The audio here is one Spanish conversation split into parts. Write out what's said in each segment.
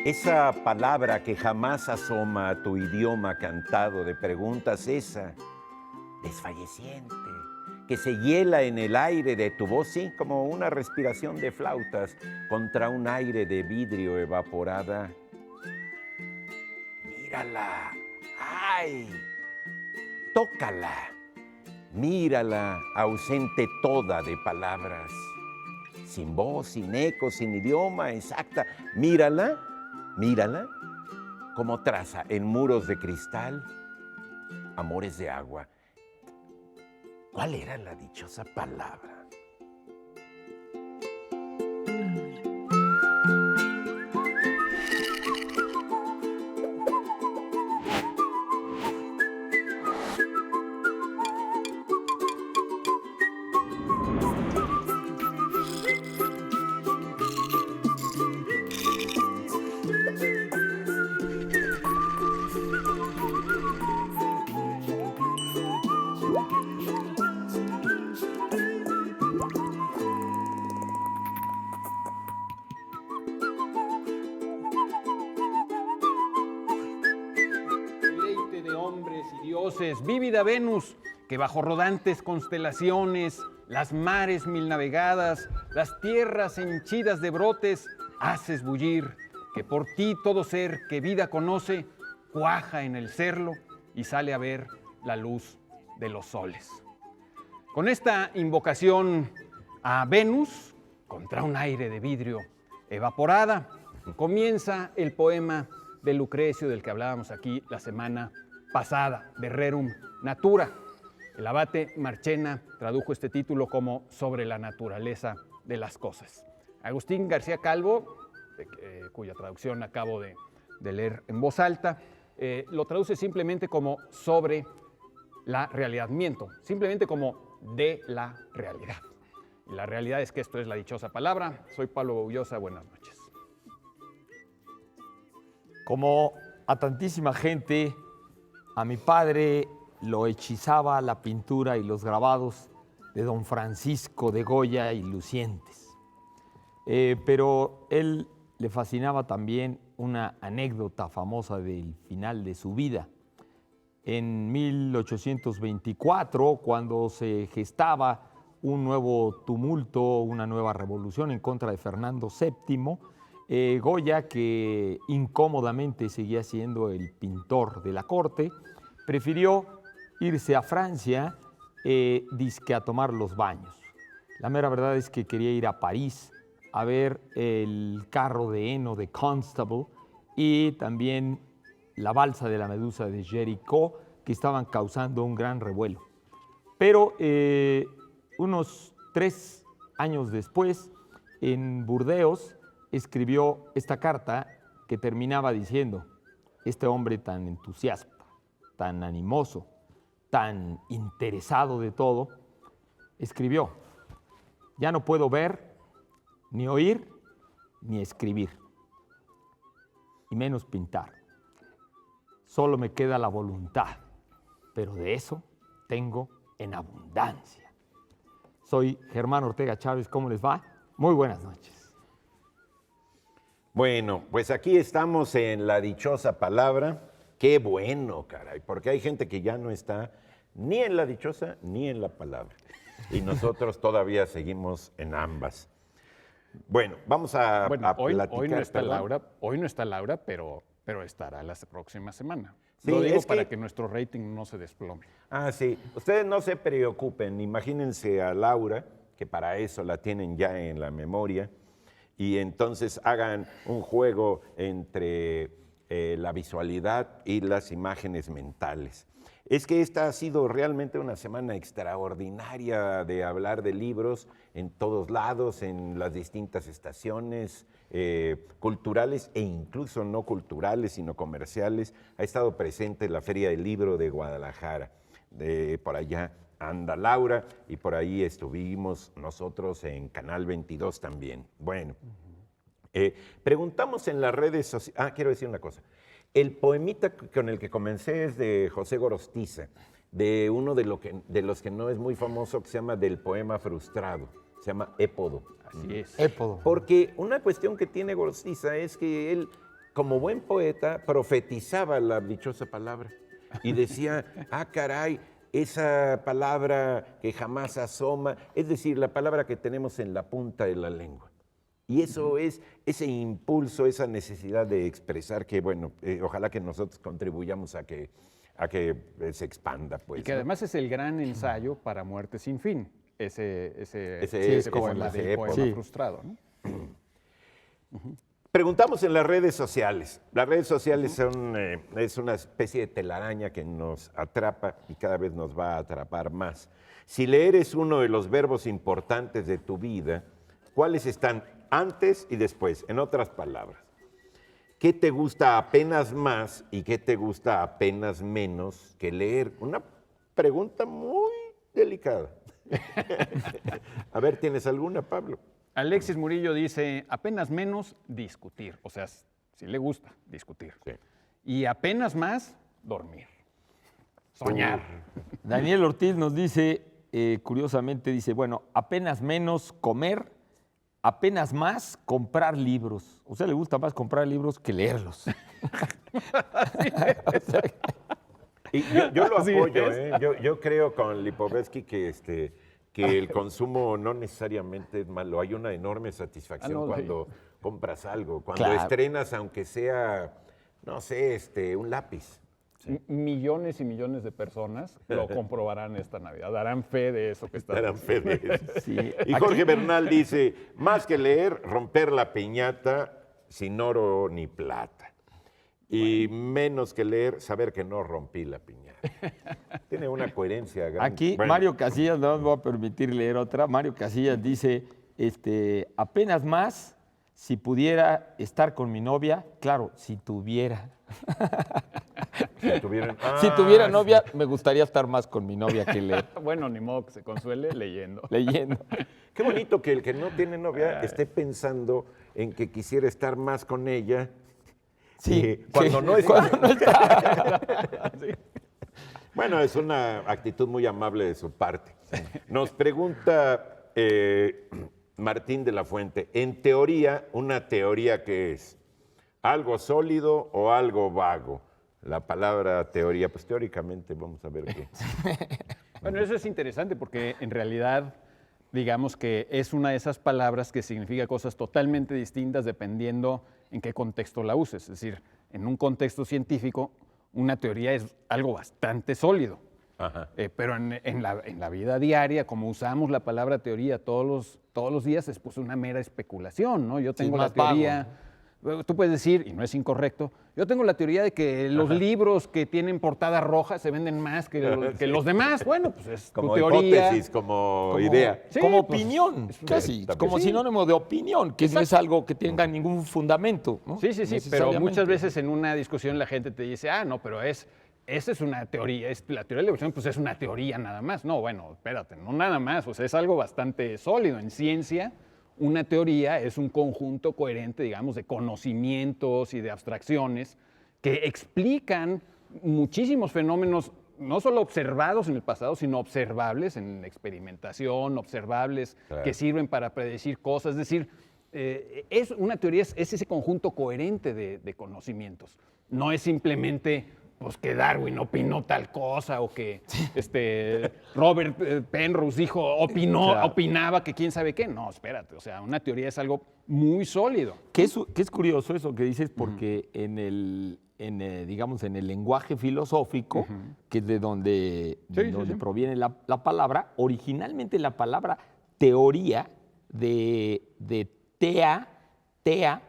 Esa palabra que jamás asoma a tu idioma cantado de preguntas, esa desfalleciente, que se hiela en el aire de tu voz, sí, como una respiración de flautas contra un aire de vidrio evaporada. Mírala, ¡ay! Tócala, mírala, ausente toda de palabras, sin voz, sin eco, sin idioma, exacta. Mírala, mírala, como traza en muros de cristal amores de agua. ¿Cuál era la dichosa palabra? Vívida Venus, que bajo rodantes constelaciones, las mares mil navegadas, las tierras henchidas de brotes, haces bullir, que por ti todo ser que vida conoce, cuaja en el serlo y sale a ver la luz de los soles. Con esta invocación a Venus, contra un aire de vidrio evaporada, comienza el poema de Lucrecio del que hablábamos aquí la semana pasada, de Rerum Natura. El abate Marchena tradujo este título como Sobre la naturaleza de las cosas. Agustín García Calvo, cuya traducción acabo de leer en voz alta, lo traduce simplemente como sobre la realidad. Miento, simplemente como de la realidad. Y la realidad es que esto es la dichosa palabra. Soy Pablo Baullosa, buenas noches. Como a tantísima gente, a mi padre lo hechizaba la pintura y los grabados de don Francisco de Goya y Lucientes. Pero él le fascinaba también una anécdota famosa del final de su vida. En 1824, cuando se gestaba un nuevo tumulto, una nueva revolución en contra de Fernando VII, Goya, que incómodamente seguía siendo el pintor de la corte, prefirió irse a Francia, dizque a tomar los baños. La mera verdad es que quería ir a París a ver el carro de heno de Constable y también la balsa de la Medusa de Jericó, que estaban causando un gran revuelo. Pero unos 3 años después, en Burdeos, escribió esta carta que terminaba diciendo: este hombre tan entusiasta, tan animoso, tan interesado de todo, escribió: ya no puedo ver, ni oír, ni escribir, y menos pintar. Solo me queda la voluntad, pero de eso tengo en abundancia. Soy Germán Ortega Chávez, ¿cómo les va? Muy buenas noches. Bueno, pues aquí estamos en la dichosa palabra. Qué bueno, caray, porque hay gente que ya no está ni en la dichosa ni en la palabra. Y nosotros todavía seguimos en ambas. Bueno, vamos a platicar. Hoy no está Laura, pero estará la próxima semana. Sí, lo digo para que nuestro rating no se desplome. Ah, sí. Ustedes no se preocupen, imagínense a Laura, que para eso la tienen ya en la memoria, y entonces hagan un juego entre la visualidad y las imágenes mentales. Es que esta ha sido realmente una semana extraordinaria de hablar de libros en todos lados, en las distintas estaciones culturales e incluso no culturales, sino comerciales. Ha estado presente la Feria del Libro de Guadalajara. Por allá anda Laura y por ahí estuvimos nosotros en Canal 22 también. Bueno, preguntamos en las redes sociales. Quiero decir una cosa. El poemita con el que comencé es de José Gorostiza, de uno de los que no es muy famoso, que se llama Del poema frustrado. Se llama Épodo. Así es. Épodo. Porque una cuestión que tiene Gorostiza es que él como buen poeta, profetizaba la dichosa palabra y decía, ah, caray, esa palabra que jamás asoma, es decir, la palabra que tenemos en la punta de la lengua. Y eso es ese impulso, esa necesidad de expresar que, bueno, ojalá que nosotros contribuyamos a que se expanda, pues. Y que ¿no? además es el gran ensayo para Muerte sin fin, ese poema ese del época. poema Sí. frustrado, ¿no? Preguntamos en las redes sociales. Las redes sociales es una especie de telaraña que nos atrapa y cada vez nos va a atrapar más. Si leer es uno de los verbos importantes de tu vida, ¿cuáles están antes y después? En otras palabras, ¿qué te gusta apenas más y qué te gusta apenas menos que leer? Una pregunta muy delicada. A ver, ¿tienes alguna, Pablo? Alexis Murillo dice, apenas menos discutir, o sea, si le gusta discutir. Sí. Y apenas más dormir, soñar. Daniel Ortiz nos dice, curiosamente dice, bueno, apenas menos comer, apenas más comprar libros. O sea, le gusta más comprar libros que leerlos. Y yo lo Así apoyo, es. ¿eh? Yo creo con Lipovetsky que el consumo no necesariamente es malo. Hay una enorme satisfacción no, cuando compras algo, cuando Claro. estrenas, aunque sea, no sé, un lápiz. Millones y millones de personas lo comprobarán esta Navidad, darán fe de eso que está. Darán fe de eso. Sí. Y Jorge Bernal dice, más que leer, romper la piñata sin oro ni plata. Y menos que leer, saber que no rompí la piñata. Tiene una coherencia grande. Aquí Bueno, Mario Casillas, no me voy a permitir leer otra. Mario Casillas dice, apenas más, si pudiera estar con mi novia, claro, si tuviera. si tuvieran- Si Ah, tuviera sí. novia, me gustaría estar más con mi novia que leer, Bueno, ni modo que se consuele leyendo. leyendo. Qué bonito que el que no tiene novia esté pensando en que quisiera estar más con ella. Sí, cuando sí, no está. cuando no está. Bueno, es una actitud muy amable de su parte. Nos pregunta Martín de la Fuente, en teoría, ¿una teoría qué es? ¿Algo sólido o algo vago? La palabra teoría, pues teóricamente vamos a ver qué. Bueno, eso es interesante porque en realidad, digamos que es una de esas palabras que significa cosas totalmente distintas dependiendo en qué contexto la uses. Es decir, en un contexto científico, una teoría es algo bastante sólido. Ajá. Pero en la vida diaria, como usamos la palabra teoría todos los días, es pues una mera especulación, ¿no? Yo Sí, tengo es la más vago, teoría, tú puedes decir, y no es incorrecto, yo tengo la teoría de que los libros que tienen portada roja se venden más que los demás. Bueno, pues es Como tu teoría. hipótesis, como idea. Sí, como pues, opinión, casi, también. como Sí. sinónimo de opinión, que no es algo que tenga ningún fundamento, ¿no? Sí, pero Necesariamente. muchas veces en una discusión la gente te dice, no, pero esa es una teoría, la teoría de la evolución pues es una teoría nada más. No, bueno, espérate, no nada más, o sea, es algo bastante sólido. En ciencia, una teoría es un conjunto coherente, digamos, de conocimientos y de abstracciones que explican muchísimos fenómenos, no solo observados en el pasado, sino observables en experimentación, observables Claro. que sirven para predecir cosas. Es decir, una teoría es ese conjunto coherente de conocimientos. No es simplemente pues, que Darwin opinó tal cosa o que Robert Penrose Claro. opinaba que quién sabe qué. No, espérate, o sea, una teoría es algo muy sólido. Que es curioso eso que dices, porque digamos, en el lenguaje filosófico, que es de donde Sí. proviene la palabra, originalmente la palabra teoría de tea,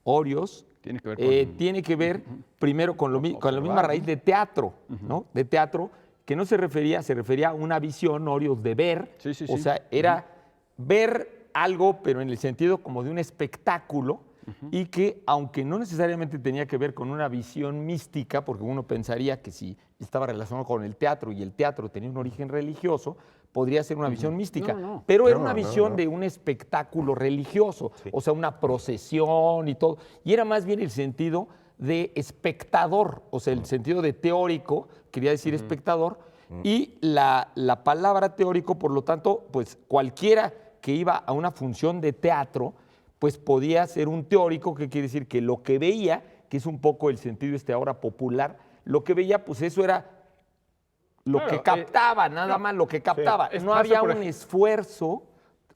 orios, Tiene que ver con... tiene que ver primero con la misma observar, raíz de teatro, ¿no? De teatro, que no se refería a una visión, orios, de ver, Sí, sí, o sí. sea, era ver algo, pero en el sentido como de un espectáculo, y que aunque no necesariamente tenía que ver con una visión mística, porque uno pensaría que si estaba relacionado con el teatro y el teatro tenía un origen religioso, podría ser una visión mística, No. pero era No, una no, visión no. de un espectáculo religioso, o sea, una procesión y todo, y era más bien el sentido de espectador, o sea, el sentido de teórico, quería decir espectador, y la palabra teórico, por lo tanto, pues cualquiera que iba a una función de teatro, pues podía ser un teórico, que quiere decir que lo que veía que es un poco el sentido ahora popular, lo que veía, pues eso era lo que captaba, nada más lo que captaba. No había un esfuerzo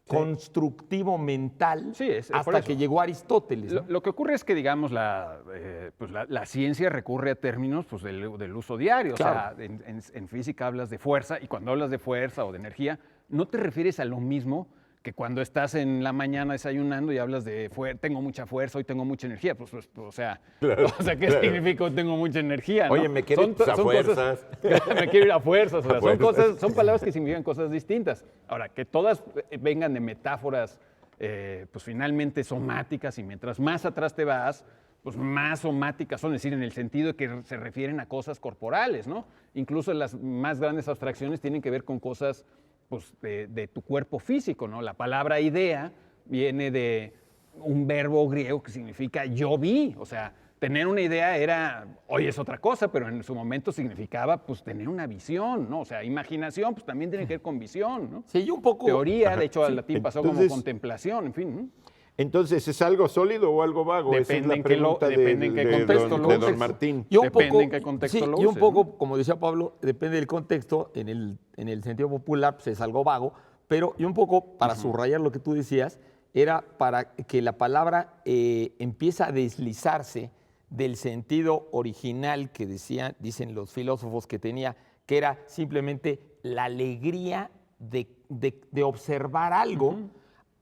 constructivo mental hasta que llegó Aristóteles, ¿no? Lo que ocurre es que, digamos, la ciencia recurre a términos pues, del uso diario. Claro. O sea, en física hablas de fuerza y cuando hablas de fuerza o de energía, no te refieres a lo mismo que cuando estás en la mañana desayunando y hablas de tengo mucha fuerza, hoy tengo mucha energía. Pues, o sea, ¿qué significa tengo mucha energía? ¿No? Oye, me quiero ir a fuerzas. Me quiero ir a fuerzas. O sea, son palabras que significan cosas distintas. Ahora, que todas vengan de metáforas, pues finalmente somáticas, y mientras más atrás te vas, pues más somáticas son, es decir, en el sentido de que se refieren a cosas corporales, ¿no? Incluso las más grandes abstracciones tienen que ver con cosas pues, de tu cuerpo físico, ¿no? La palabra idea viene de un verbo griego que significa yo vi, o sea, tener una idea hoy es otra cosa, pero en su momento significaba pues tener una visión, ¿no? O sea, imaginación pues también tiene que ver con visión, ¿no? Sí, yo un poco... Teoría, de hecho al latín pasó como contemplación, en fin, ¿no? Entonces, ¿es algo sólido o algo vago? Depende en qué contexto lo de uses. don Martín. Depende en qué contexto lo y un uses, poco, ¿no? como decía Pablo, depende del contexto. En el sentido popular pues es algo vago, pero y un poco para subrayar lo que tú decías, era para que la palabra empieza a deslizarse del sentido original que dicen los filósofos que tenía, que era simplemente la alegría de observar algo.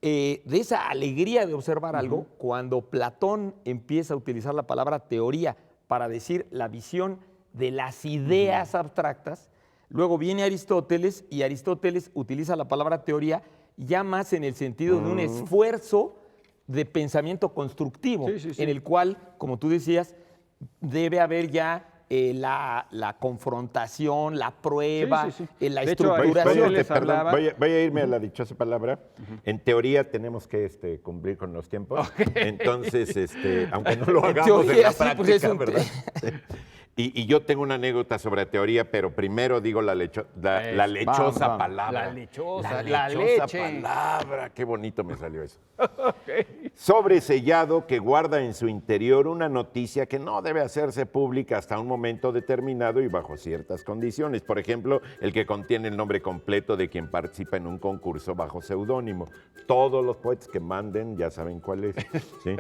De esa alegría de observar algo, cuando Platón empieza a utilizar la palabra teoría para decir la visión de las ideas abstractas, luego viene Aristóteles y Aristóteles utiliza la palabra teoría ya más en el sentido de un esfuerzo de pensamiento constructivo, en el cual, como tú decías, debe haber ya la confrontación, la prueba, la De hecho, estructuración. Voy a irme a la dichosa palabra. En teoría tenemos que cumplir con los tiempos. Entonces, aunque no lo hagamos en la práctica, ¿verdad? Y yo tengo una anécdota sobre teoría, pero primero digo la lechosa palabra. La lechosa leche. Palabra. Qué bonito me salió eso. Sobresellado que guarda en su interior una noticia que no debe hacerse pública hasta un momento determinado y bajo ciertas condiciones. Por ejemplo, el que contiene el nombre completo de quien participa en un concurso bajo seudónimo. Todos los poetas que manden ya saben cuál es. ¿Sí?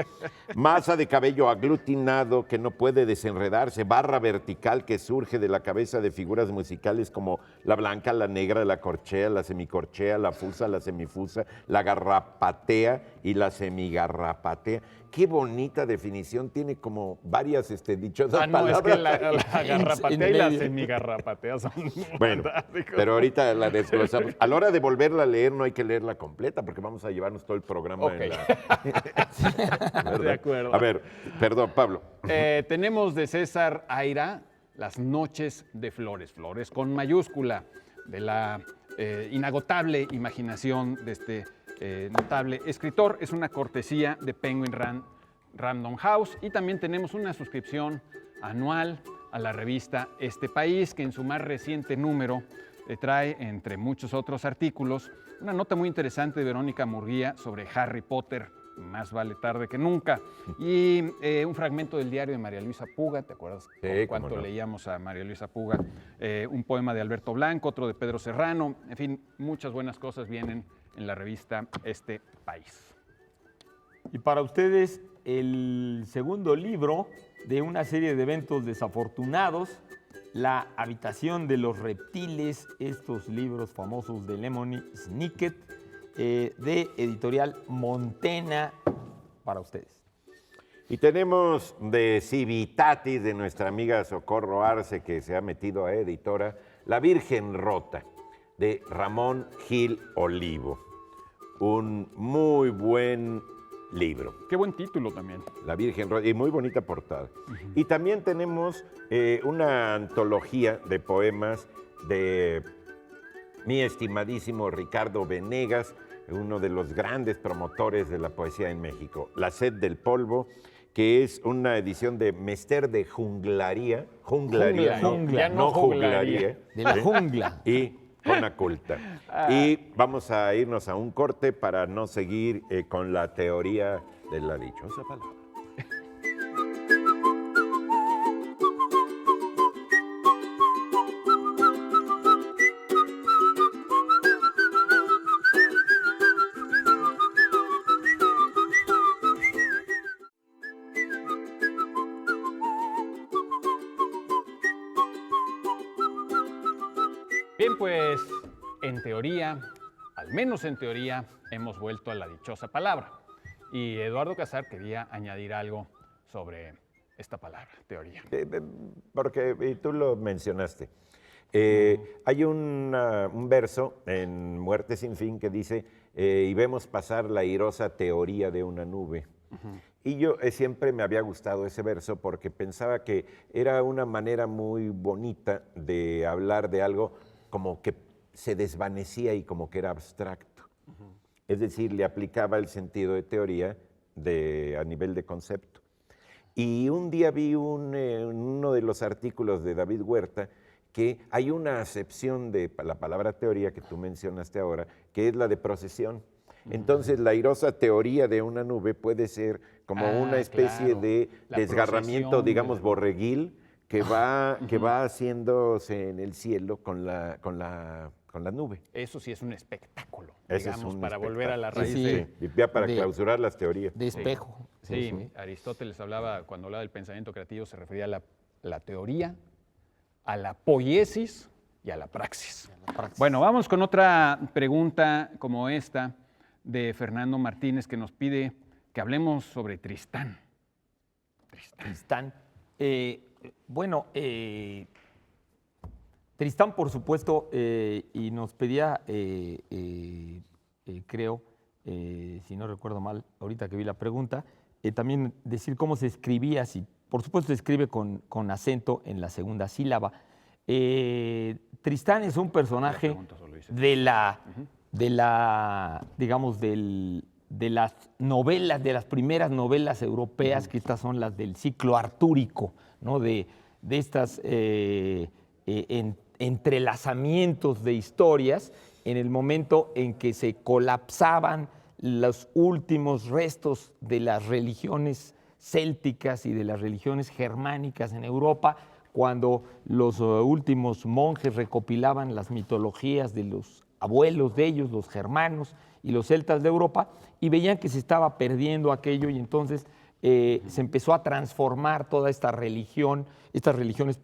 Masa de cabello aglutinado que no puede desenredarse, barra vertical que surge de la cabeza de figuras musicales como la blanca, la negra, la corchea, la semicorchea, la fusa, la semifusa, la garrapatea y la semigarrapatea. Qué bonita definición, tiene como varias dichosas palabras. Es que la garrapatea y la semigarrapatea son bueno, fantásticos. pero ahorita la desglosamos. A la hora de volverla a leer no hay que leerla completa porque vamos a llevarnos todo el programa en la... De acuerdo. A ver, perdón, Pablo. Tenemos de César Aira Las noches de Flores, Flores con mayúscula, de la inagotable imaginación de este notable escritor. Es una cortesía de Penguin Random House y también tenemos una suscripción anual a la revista Este País, que en su más reciente número trae, entre muchos otros artículos, una nota muy interesante de Verónica Murguía sobre Harry Potter, más vale tarde que nunca, y un fragmento del diario de María Luisa Puga. ¿Te acuerdas cuánto leíamos a María Luisa Puga? Un poema de Alberto Blanco, otro de Pedro Serrano, en fin, muchas buenas cosas vienen en la revista Este País. Y para ustedes, el segundo libro de una serie de eventos desafortunados, La habitación de los reptiles, estos libros famosos de Lemony Snicket, de editorial Montena, para ustedes. Y tenemos de Civitatis, de nuestra amiga Socorro Arce, que se ha metido a editora, La Virgen Rota, de Ramón Gil Olivo. Un muy buen libro. Qué buen título también. La Virgen Rota, y muy bonita portada. Y también tenemos una antología de poemas de mi estimadísimo Ricardo Venegas, uno de los grandes promotores de la poesía en México. La Sed del Polvo, que es una edición de Mester de Junglaría. Junglaría. De la jungla. Y Conaculta. Y vamos a irnos a un corte para no seguir con la teoría de la dichosa palabra. Bien, pues en teoría, al menos en teoría, hemos vuelto a la dichosa palabra. Y Eduardo Casar quería añadir algo sobre esta palabra, teoría. Porque y tú lo mencionaste. Hay un verso en Muerte sin fin que dice, y vemos pasar la airosa teoría de una nube. Y yo siempre me había gustado ese verso porque pensaba que era una manera muy bonita de hablar de algo como que se desvanecía y como que era abstracto. Es decir, le aplicaba el sentido de teoría a nivel de concepto. Y un día vi en uno de los artículos de David Huerta que hay una acepción de la palabra teoría que tú mencionaste ahora, que es la de procesión. Entonces, la airosa teoría de una nube puede ser como una especie claro, de la desgarramiento, procesión digamos, de- borreguil, que va haciéndose en el cielo con la nube. Eso sí es un espectáculo, Ese es digamos, un para volver a la raíz Sí, de... Y ya para de- clausurar las teorías. De espejo. Sí, Aristóteles hablaba, cuando hablaba del pensamiento creativo, se refería a la teoría, a la poiesis y a la praxis. Bueno, vamos con otra pregunta como esta de Fernando Martínez, que nos pide que hablemos sobre Tristán. Tristán. Bueno, Tristán, por supuesto, y nos pedía, creo, si no recuerdo mal, ahorita que vi la pregunta, también decir cómo se escribía, si por supuesto se escribe con acento en la segunda sílaba. Tristán es un personaje pregunta solo dice digamos, de las novelas, de las primeras novelas europeas, que estas son las del ciclo artúrico, ¿no? De estas entrelazamientos de historias en el momento en que se colapsaban los últimos restos de las religiones célticas y de las religiones germánicas en Europa, cuando los últimos monjes recopilaban las mitologías de los abuelos de ellos, los germanos y los celtas de Europa, y veían que se estaba perdiendo aquello, y entonces se empezó a transformar toda esta religión, estas religiones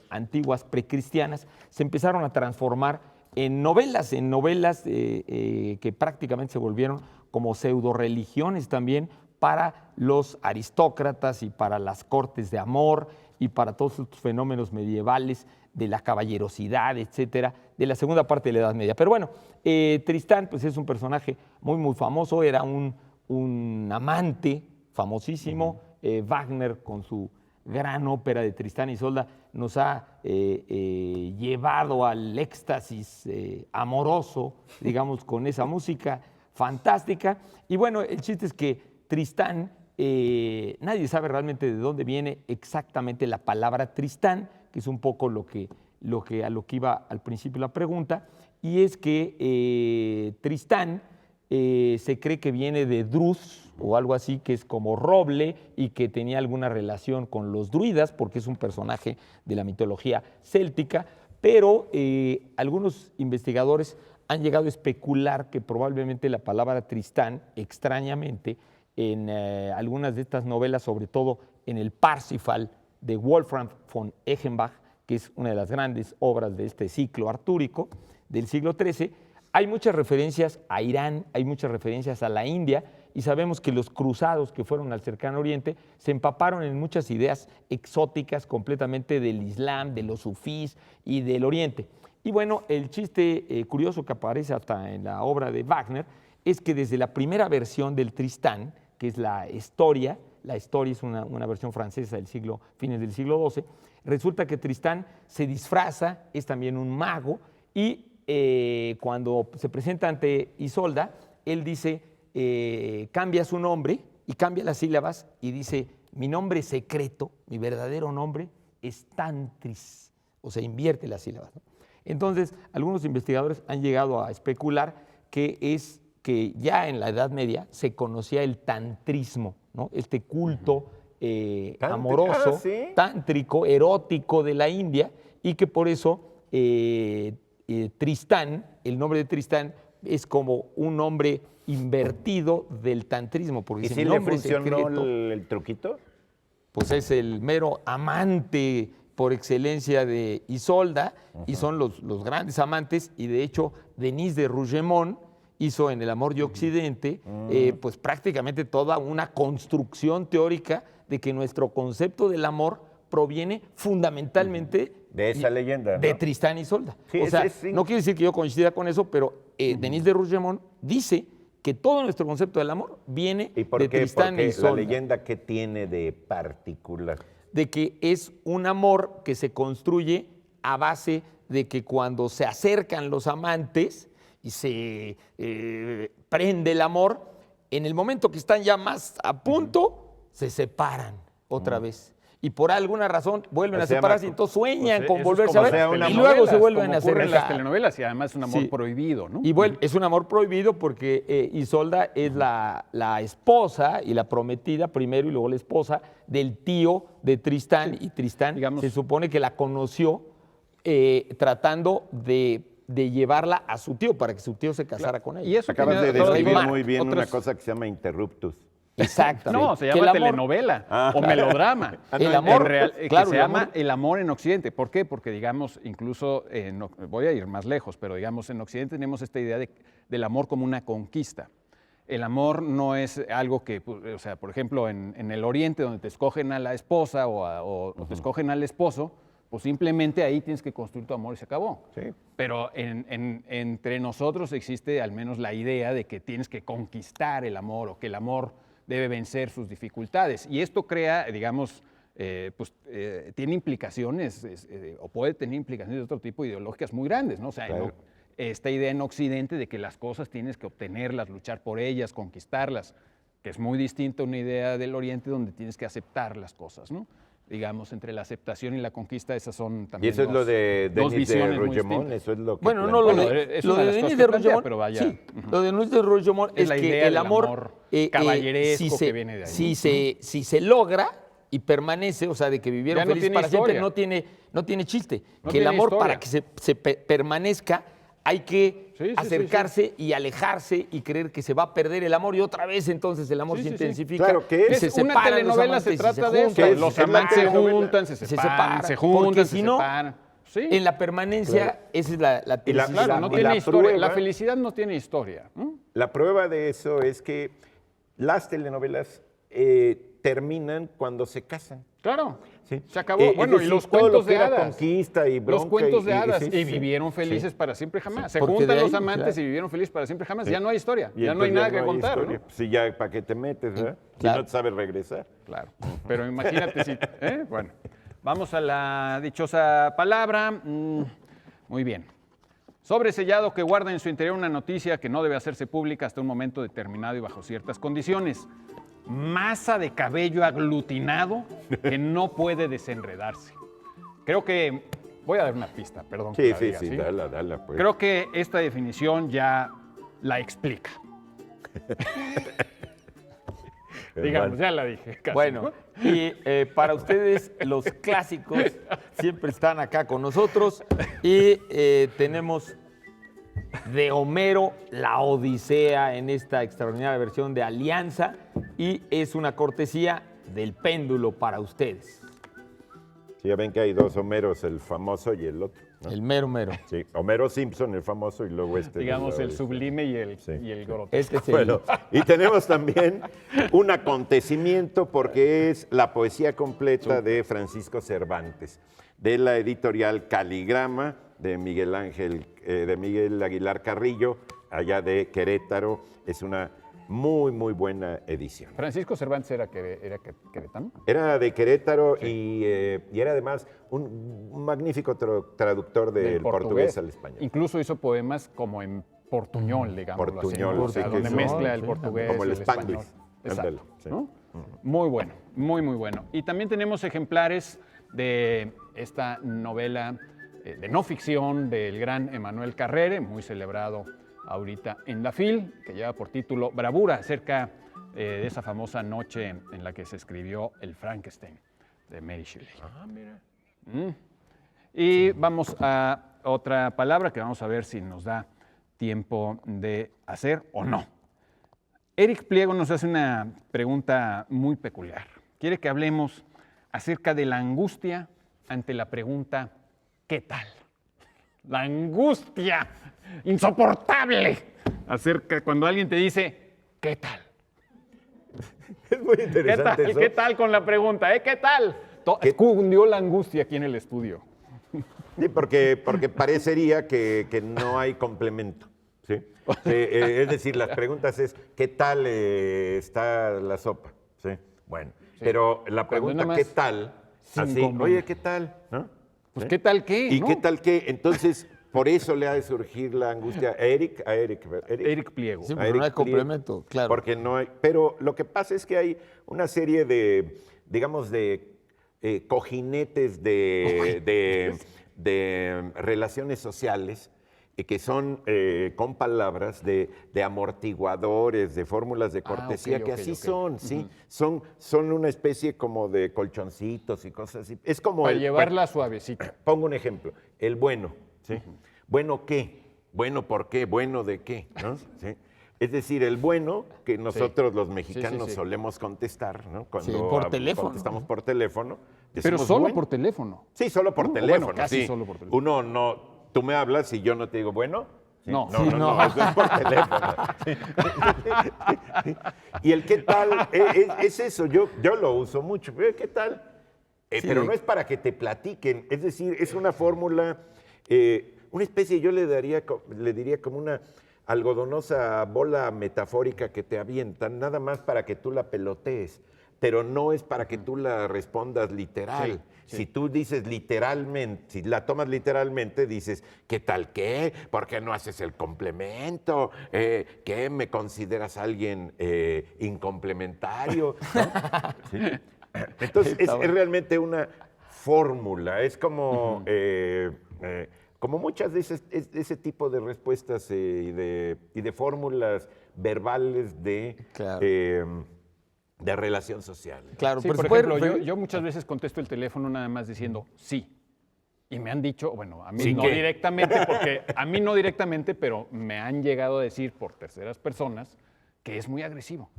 antiguas precristianas, se empezaron a transformar en novelas que prácticamente se volvieron como pseudo religiones también para los aristócratas y para las cortes de amor y para todos estos fenómenos medievales de la caballerosidad, etcétera, de la segunda parte de la Edad Media. Pero bueno, Tristán pues es un personaje muy, muy famoso, era un amante famosísimo. Wagner, con su gran ópera de Tristán y Isolda, nos ha llevado al éxtasis amoroso, digamos, con esa música fantástica. Y bueno, el chiste es que Tristán, nadie sabe realmente de dónde viene exactamente la palabra Tristán, que es un poco a lo que iba al principio la pregunta, y es que Tristán se cree que viene de Drus o algo así, que es como roble y que tenía alguna relación con los druidas, porque es un personaje de la mitología céltica, pero algunos investigadores han llegado a especular que probablemente la palabra Tristán, extrañamente, en algunas de estas novelas, sobre todo en el Parsifal de Wolfram von Eichenbach, que es una de las grandes obras de este ciclo artúrico del siglo XIII, hay muchas referencias a Irán, hay muchas referencias a la India, y sabemos que los cruzados que fueron al cercano oriente se empaparon en muchas ideas exóticas completamente del Islam, de los sufís y del oriente. Y bueno, el chiste curioso que aparece hasta en la obra de Wagner es que desde la primera versión del Tristán, que es la historia es una versión francesa del fines del siglo XII, resulta que Tristán se disfraza, es también un mago, y cuando se presenta ante Isolda, él dice, cambia su nombre y cambia las sílabas y dice, mi nombre secreto, mi verdadero nombre es Tantris, o sea, invierte las sílabas, ¿no? Entonces, algunos investigadores han llegado a especular que ya en la Edad Media se conocía el tantrismo, ¿no? Este culto amoroso, ¿sí? tántrico, erótico de la India, y que por eso Tristán, el nombre de Tristán, es como un nombre invertido del tantrismo, porque ¿Y si si mi le nombre funcionó secreto, el truquito? pues es el mero amante por excelencia de Isolda, y son los grandes amantes, y de hecho Denise de Rougemont hizo en El amor de Occidente, pues prácticamente toda una construcción teórica de que nuestro concepto del amor proviene fundamentalmente de esa leyenda, ¿no? de Tristán y Isolda. Sí, o sea, sí. no quiere decir que yo coincida con eso, pero Denise de Rougemont dice que todo nuestro concepto del amor viene ¿Y por de qué? Tristán y Porque Isolda. la leyenda, ¿qué tiene de particular? De que es un amor que se construye a base de que cuando se acercan los amantes y se prende el amor, en el momento que están ya más a punto, se separan otra vez. Y por alguna razón vuelven a Se llama- separarse y entonces sueñan Pues, con eso es volverse como a ver sea, una y luego se telenovelas, vuelven como a ocurre en las acercar. telenovelas y además es un amor Sí. prohibido, ¿no? Y es un amor prohibido porque Isolda es la esposa y la prometida primero y luego la esposa del tío de Tristán. Y Tristán Digamos- se supone que la conoció tratando de llevarla a su tío para que su tío se casara con ella. Y eso Acabas tiene de todavía describir Mark, muy bien una otros- cosa que se llama interruptus. Exactamente. No, se Que llama el amor- telenovela o melodrama. El amor, Que claro, se el llama amor. el amor en Occidente. ¿Por qué? Porque, digamos, incluso, voy a ir más lejos, pero digamos, en Occidente tenemos esta idea del amor como una conquista. El amor no es algo que, o sea, por ejemplo, en el Oriente, donde te escogen a la esposa o te escogen al esposo, pues simplemente ahí tienes que construir tu amor y se acabó. Sí. Pero entre nosotros existe al menos la idea de que tienes que conquistar el amor o que el amor debe vencer sus dificultades. Y esto crea, digamos, tiene implicaciones o puede tener implicaciones de otro tipo ideológicas muy grandes, ¿no? O sea, Claro. esta idea en Occidente de que las cosas tienes que obtenerlas, luchar por ellas, conquistarlas, que es muy distinta a una idea del Oriente donde tienes que aceptar las cosas, ¿no? Digamos, entre la aceptación y la conquista, esas son Y también eso es lo de dos Denise de visiones muy Rougemont, distintas. eso es lo que Bueno, no, lo plantea. Bueno, de, es lo una de de las Denise cosas de que plantea, Rougemont, pero vaya. sí, lo de Denise de Rougemont Es es la que idea el del amor, amor caballeresco que viene de ahí, si se logra y permanece, o sea, de que vivieron Ya no felices tiene para siempre, historia. no tiene chiste. No que el tiene amor, historia. para que se permanezca, hay que Sí, sí, acercarse y alejarse y creer que se va a perder el amor y otra vez entonces el amor Sí, se sí, sí. intensifica. Claro, que y es se una separan los telenovela, amantes se y trata de juntan. eso. es- Los es la amantes se telenovela. juntan, se separan, se porque juntan, si se no, separan. Sí. en la permanencia, esa es la Y la- felicidad. Claro, no y tiene la historia. prueba- La felicidad no tiene historia. ¿No? La prueba de eso es que las telenovelas terminan cuando se casan. Claro. Sí. Se acabó. Es Bueno, y decir, los todo lo cuentos que de era hadas. conquista y Los bronca cuentos de hadas. sí, Y sí, vivieron sí. felices para siempre jamás. Se Porque juntan de los ahí, amantes claro. y vivieron felices para siempre jamás. Ya no hay historia. Y Ya no hay entonces nada ya que hay contar. historia. ¿no? Sí, ya, ¿para qué te metes, verdad? Claro. Si no te sabes regresar. Claro. Pero imagínate si. Bueno, vamos a la dichosa palabra. Muy bien. Sobresellado que guarda en su interior una noticia que no debe hacerse pública hasta un momento determinado y bajo ciertas condiciones. Masa de cabello aglutinado que no puede desenredarse. Creo que. Voy a dar una pista, perdón. que Sí, la sí, diga, sí, dala, pues. Creo que esta definición ya la explica. Digamos, ya la dije. casi, Bueno, ¿no? y para ustedes los clásicos siempre están acá con nosotros y tenemos de Homero la Odisea en esta extraordinaria versión de Alianza y es una cortesía del péndulo para ustedes. Sí, ya ven que hay dos Homeros, el famoso y el otro, ¿no? El mero mero. Sí, Homero Simpson, el famoso, y luego Digamos, el Sí. sublime y Sí. el grotesco. Este es el- Bueno, y tenemos también un acontecimiento porque es la poesía completa de Francisco Cervantes, de la editorial Caligrama de Miguel Aguilar Carrillo, allá de Querétaro. Es una muy, muy buena edición. Francisco Cervantes era queretano. Era de Querétaro y era además un magnífico traductor del portugués al español. Incluso hizo poemas como en portuñol, digamos. Portuñol, o sea, sí, que donde es- mezcla el sí, portugués como el y Spanglish. español. Exacto. Ándale, sí. ¿no? Muy bueno, muy, muy bueno. Y también tenemos ejemplares de esta novela de no ficción del gran Emanuel Carrere, muy celebrado ahorita en la FIL, que lleva por título Bravura, acerca de esa famosa noche en la que se escribió El Frankenstein de Mary Shelley. Ah, mira. Y vamos a otra palabra que vamos a ver si nos da tiempo de hacer o no. Eric Pliego nos hace una pregunta muy peculiar. Quiere que hablemos acerca de la angustia ante la pregunta ¿qué tal? La angustia insoportable acerca cuando alguien te dice ¿qué tal? Es muy ¿Qué interesante tal? eso. ¿Qué tal con la pregunta? ¿Qué tal? Cundió la angustia aquí en el estudio. Sí, porque parecería que no hay complemento. ¿Sí? Es decir, las preguntas es, ¿qué tal está la sopa? ¿Sí? Bueno, pero la Cuando pregunta, nada ¿qué más tal? sin Así, complemento. oye, ¿qué tal? ¿No? Pues ¿Sí? ¿qué tal qué? ¿Y no? qué tal qué? Entonces, por eso le ha de surgir la angustia a Eric. Eric Pliego. Sí, a pero Eric no hay Pliego, complemento, claro. Porque no hay, pero lo que pasa es que hay una serie de, digamos, de cojinetes de relaciones sociales que son con palabras de amortiguadores, de fórmulas de cortesía, ok, que ok, así ok. son, ¿sí? Son una especie como de colchoncitos y cosas así. Es como Para llevarla suavecita. Pongo un ejemplo, el bueno, ¿sí? ¿Bueno qué? ¿Bueno por qué? ¿Bueno de qué? ¿No? ¿Sí? Es decir, el bueno que nosotros los mexicanos sí. solemos contestar, ¿no? Sí, por teléfono. Contestamos por teléfono. Pero decimos solo bueno. por teléfono. Sí, solo por O teléfono. bueno, casi sí. solo por teléfono. Uno no, tú me hablas y yo no te digo bueno. ¿Sí? No. Sí, no. Eso es por teléfono. Y el qué tal es eso, yo lo uso mucho. ¿Qué tal? Sí. Pero no es para que te platiquen, es decir, es una fórmula, una especie, yo le diría como una algodonosa bola metafórica que te avientan, nada más para que tú la pelotees, pero no es para que tú la respondas literal. Sí. Si tú dices literalmente, si la tomas literalmente, dices, ¿qué tal qué? ¿Por qué no haces el complemento? ¿Qué? ¿Me consideras alguien incomplementario? ¿No? ¿Sí? Entonces, es realmente una fórmula, es como, como muchas de ese tipo de respuestas y de fórmulas verbales Claro. de relación social. Claro, Sí, pero por se puede ejemplo, referir- yo muchas veces contesto el teléfono nada más diciendo sí. Y me han dicho, bueno, a mí ¿Sí no qué? directamente, porque a mí no directamente, pero me han llegado a decir por terceras personas que es muy agresivo.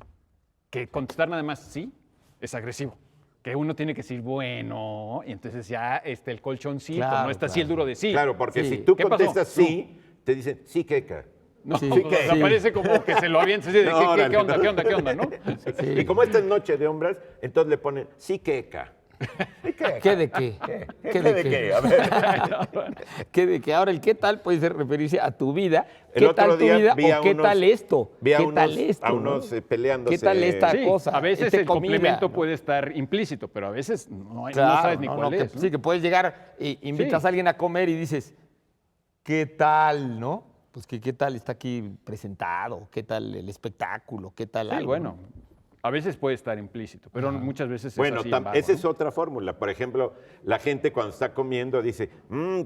Que contestar nada más sí es agresivo. Que uno tiene que decir bueno, y entonces ya el colchoncito, Claro, no está así el claro. duro de sí. Claro, porque Sí. si tú ¿Qué pasó? contestas sí, te dicen, sí, queca. No, Sí, pues, sí. o sea, parece como que se lo avienta así de No, ¿qué órale, onda, no. qué onda, qué onda, no? Sí. Y como esta es noche de hombres, entonces le ponen, sí, queca. Sí, queca. ¿Qué de qué? ¿Qué de qué? A ver. ¿Qué de qué? Ahora, el qué tal puede referirse a tu vida. El ¿Qué otro tal tu día vida vi o a qué unos- tal esto? vi a ¿Qué unos- tal esto? a unos, ¿no? peleándose. ¿Qué tal esta Sí, cosa? a veces Esta el comida, complemento ¿no? puede estar implícito, pero a veces no Claro, sabes ni no, cuál no, es. ¿no? Sí, que puedes llegar, invitas Sí. a alguien a comer y dices, ¿qué tal, no? Pues que qué tal está aquí presentado, qué tal el espectáculo, qué tal Sí, algo. bueno, ¿no? a veces puede estar implícito, pero muchas veces Bueno, es así en vago, esa ¿no? es otra fórmula. Por ejemplo, la gente cuando está comiendo dice,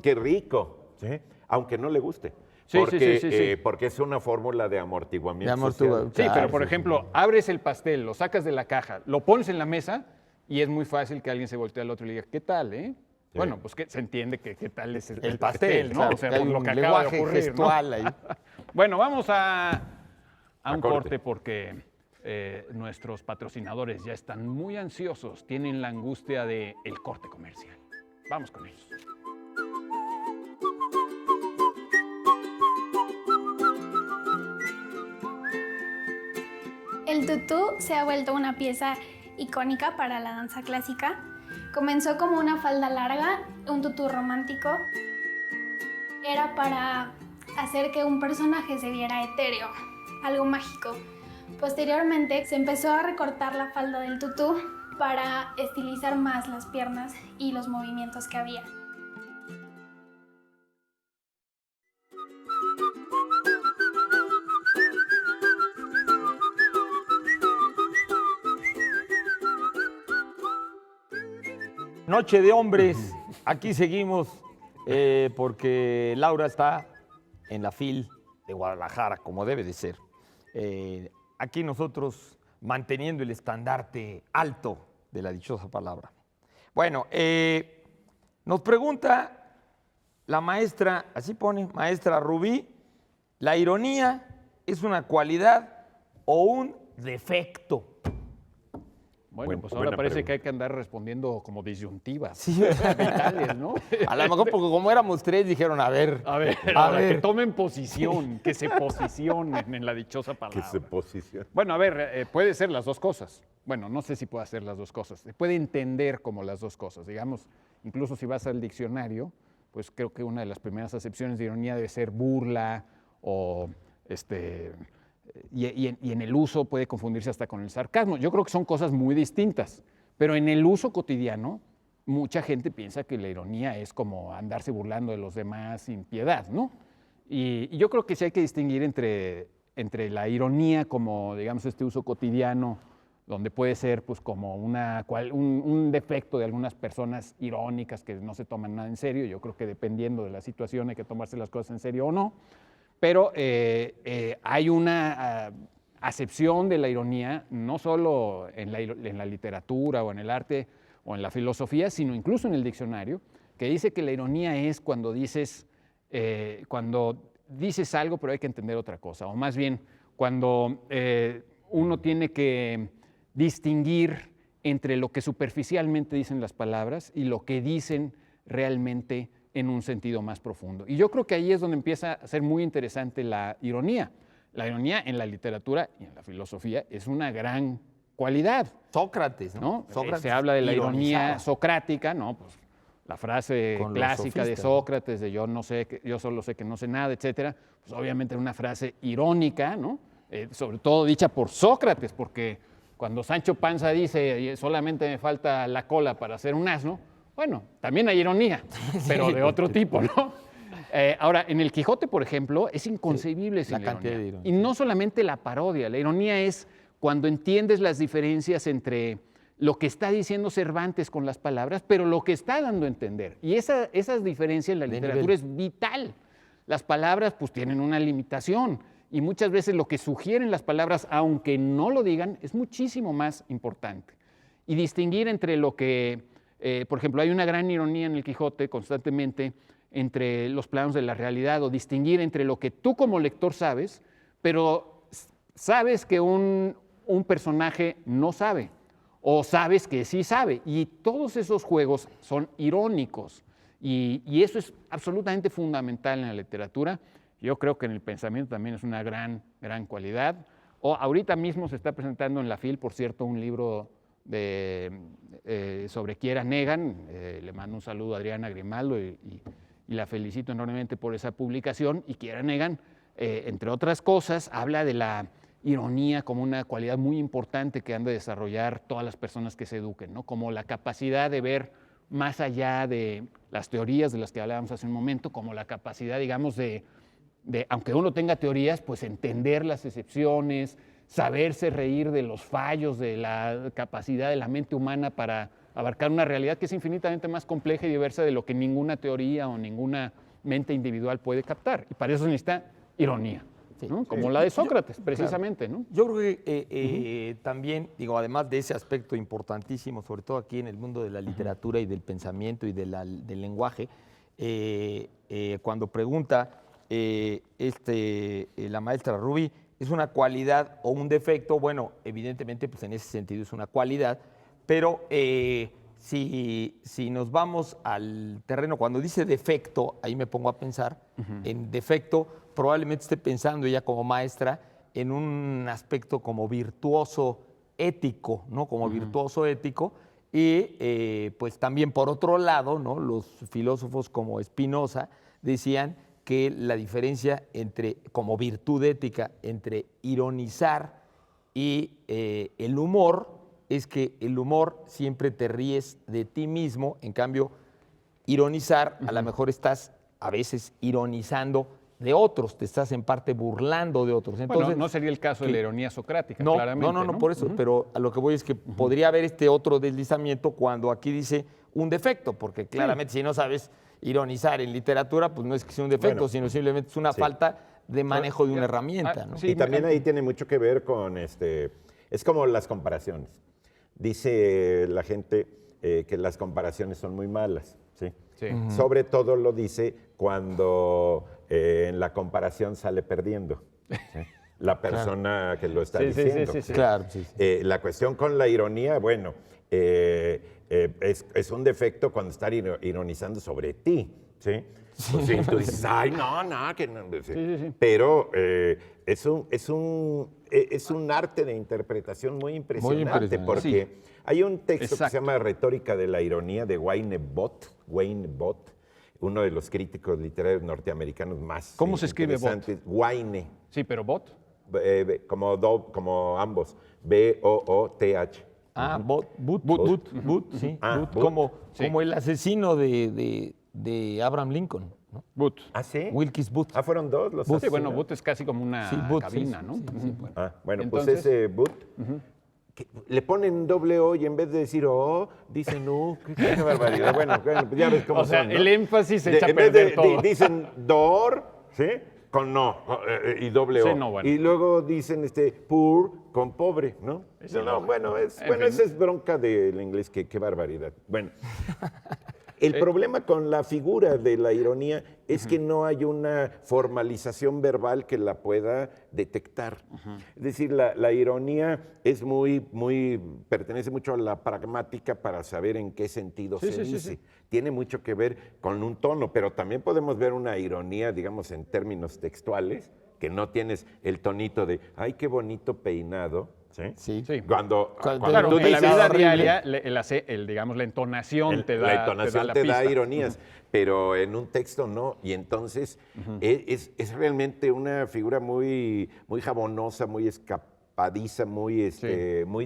qué rico, ¿sí? Aunque no le guste. Sí, Porque, sí. porque es una fórmula de amortiguamiento De amortigua- social. Sí, Claro, pero por sí, ejemplo, abres el pastel, lo sacas de la caja, lo pones en la mesa y es muy fácil que alguien se voltee al otro y le diga, ¿qué tal, eh? Sí. Bueno, pues que se entiende que qué tal es El pastel, ¿no? claro, O sea, que hay por lo un que acaba de lenguaje ocurrir, ¿no? gestual ahí. Bueno, vamos a un corte. corte porque nuestros patrocinadores ya están muy ansiosos, tienen la angustia del corte comercial. Vamos con ellos. El tutú se ha vuelto una pieza icónica para la danza clásica. Comenzó como una falda larga, un tutú romántico. Era para hacer que un personaje se viera etéreo, algo mágico. Posteriormente se empezó a recortar la falda del tutú para estilizar más las piernas y los movimientos que había. Noche de hombres, aquí seguimos porque Laura está en la FIL de Guadalajara, como debe de ser. Aquí nosotros manteniendo el estandarte alto de la dichosa palabra. Bueno, nos pregunta la maestra, así pone, maestra Rubí, ¿la ironía es una cualidad o un defecto? Bueno, pues ahora buena parece pregunta. que hay que andar respondiendo como disyuntivas. Sí, Vitales, ¿no? a lo mejor porque como éramos tres dijeron, a ver, Ahora, que tomen posición, que se posicionen en la dichosa Que palabra. se posiciona. Bueno, a ver, puede ser las dos cosas. Bueno, no sé si puede ser las dos cosas. Se puede entender como las dos cosas. Digamos, incluso si vas al diccionario, pues creo que una de las primeras acepciones de ironía debe ser burla o y en el uso puede confundirse hasta con el sarcasmo. Yo creo que son cosas muy distintas, pero en el uso cotidiano mucha gente piensa que la ironía es como andarse burlando de los demás sin piedad, ¿no? Y yo creo que sí hay que distinguir entre la ironía como, digamos, este uso cotidiano, donde puede ser pues como un defecto de algunas personas irónicas que no se toman nada en serio. Yo creo que dependiendo de la situación hay que tomarse las cosas en serio o no. Pero hay una acepción de la ironía, no solo en la literatura o en el arte o en la filosofía, sino incluso en el diccionario, que dice que la ironía es cuando dices algo pero hay que entender otra cosa, o más bien cuando uno tiene que distinguir entre lo que superficialmente dicen las palabras y lo que dicen realmente en un sentido más profundo. Y yo creo que ahí es donde empieza a ser muy interesante la ironía. La ironía en la literatura y en la filosofía es una gran cualidad, Sócrates, ¿no? ¿no? Sócrates Se habla de la ironía ironizaba. socrática, ¿no? Pues la frase Con los clásica de sofistas, ¿no? Sócrates de yo solo sé que no sé nada, etcétera, pues obviamente es una frase irónica, ¿no? Sobre todo dicha por Sócrates, porque cuando Sancho Panza dice solamente me falta la cola para ser un asno, bueno, también hay ironía, pero de otro tipo, ¿no? Ahora, en el Quijote, por ejemplo, es inconcebible sin la la cantidad ironía. de ironía. Y no solamente la parodia, la ironía es cuando entiendes las diferencias entre lo que está diciendo Cervantes con las palabras, pero lo que está dando a entender. Y esas diferencias en la De literatura nivel. es vital. Las palabras pues tienen una limitación y muchas veces lo que sugieren las palabras, aunque no lo digan, es muchísimo más importante. Y distinguir entre lo que, por ejemplo, hay una gran ironía en el Quijote constantemente entre los planos de la realidad, o distinguir entre lo que tú como lector sabes, pero sabes que un personaje no sabe, o sabes que sí sabe. Y todos esos juegos son irónicos. Y eso es absolutamente fundamental en la literatura. Yo creo que en el pensamiento también es una gran cualidad. Ahorita mismo se está presentando en la FIL, por cierto, un libro sobre Kiera Negan. Le mando un saludo a Adriana Grimaldo y la felicito enormemente por esa publicación. Y Kiera Negan, entre otras cosas, habla de la ironía como una cualidad muy importante que han de desarrollar todas las personas que se eduquen, ¿no? Como la capacidad de ver más allá de las teorías de las que hablábamos hace un momento, como la capacidad, digamos, de aunque uno tenga teorías, pues entender las excepciones, saberse reír de los fallos, de la capacidad de la mente humana para abarcar una realidad que es infinitamente más compleja y diversa de lo que ninguna teoría o ninguna mente individual puede captar. Y para eso se necesita ironía, ¿no? Como la de Sócrates, precisamente, ¿no? Yo creo que también, digo, además de ese aspecto importantísimo, sobre todo aquí en el mundo de la literatura y del pensamiento y del lenguaje, cuando pregunta la maestra Ruby, ¿es una cualidad o un defecto? Bueno, evidentemente, pues en ese sentido es una cualidad, pero si nos vamos al terreno, cuando dice defecto, ahí me pongo a pensar, en defecto probablemente esté pensando ella como maestra en un aspecto como virtuoso ético, ¿no? Como virtuoso ético. Y pues también por otro lado, ¿no? Los filósofos como Spinoza decían que la diferencia como virtud ética entre ironizar y el humor es que el humor siempre te ríes de ti mismo, en cambio ironizar a lo mejor estás a veces ironizando de otros, te estás en parte burlando de otros. Entonces, bueno, no sería el caso de la ironía socrática, no, claramente. No, por eso, pero a lo que voy es que podría haber este otro deslizamiento cuando aquí dice un defecto, porque claramente si no sabes ironizar en literatura, pues no es que sea un defecto, Bueno, sino simplemente es una falta de manejo de una herramienta, ¿no? sí, Y también ahí tiene mucho que ver con, es como las comparaciones. Dice la gente que las comparaciones son muy malas, ¿sí? Sí. Sobre todo lo dice cuando en la comparación sale perdiendo, ¿sí? la persona que lo está Sí, sí, diciendo. sí, sí, sí. Claro, sí. La cuestión con la ironía, bueno, es un defecto cuando están ironizando sobre ti, ¿sí? Pues sí, tú dices, ay, no, que no. Sí. sí. Pero es un arte de interpretación muy impresionante, porque hay un texto que se llama Retórica de la Ironía de Wayne Bott, uno de los críticos literarios norteamericanos más ¿Cómo se escribe interesantes. Wayne, Sí, pero bot. como ambos, B-O-O-T-H. Ah, But, sí. Ah, But, But. como el asesino de Abraham Lincoln, ¿no? Boot. ¿Ah, sí? Wilkes Booth. Ah, fueron dos los Sí, bueno, asesinos. boot es casi como una Sí, boot, cabina, sí, ¿no? sí, sí, Bueno. Bueno, Entonces, pues ese boot, que le ponen doble O y en vez de decir O, dicen U. Qué barbaridad. Bueno, ya ves cómo o sea, son, ¿no? el énfasis echa a En vez perder de, todo. dicen door, ¿sí? Con no, y doble O. Sí, no, bueno. Y luego dicen poor con pobre, ¿no? Sí, No, no. bueno, En fin. esa es bronca del inglés, qué barbaridad. Bueno. El problema con la figura de la ironía es que no hay una formalización verbal que la pueda detectar. Es decir, la ironía es pertenece mucho a la pragmática para saber en qué sentido se dice. Tiene mucho que ver con un tono, pero también podemos ver una ironía, digamos, en términos textuales, que no tienes el tonito de, ay, qué bonito peinado. ¿Sí? Sí. Cuando Claro, tú en la dices, vida horrible. diaria, digamos, la entonación te da la entonación la te da pista. ironías, pero en un texto no. Y entonces es realmente una figura muy jabonosa, muy escapadiza, muy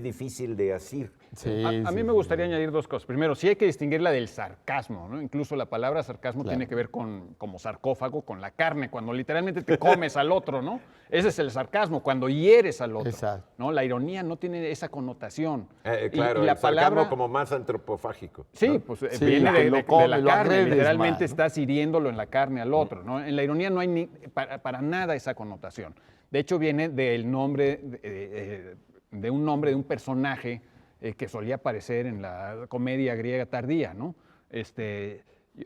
difícil de asir. Sí, A mí me gustaría añadir dos cosas. Primero, sí hay que distinguirla del sarcasmo, ¿no? Incluso la palabra sarcasmo tiene que ver como sarcófago, con la carne, cuando literalmente te comes al otro, ¿no? Ese es el sarcasmo, cuando hieres al otro. Exacto. ¿No? La ironía no tiene esa connotación. Claro, y la el sarcasmo palabra como más antropofágico. Sí, ¿no? pues Sí, viene que de lo come, la lo carne, agredes literalmente más, ¿no? estás hiriéndolo en la carne al otro, ¿no? En la ironía no hay para nada esa connotación. De hecho, viene del nombre, de un nombre de un personaje que solía aparecer en la comedia griega tardía, ¿no?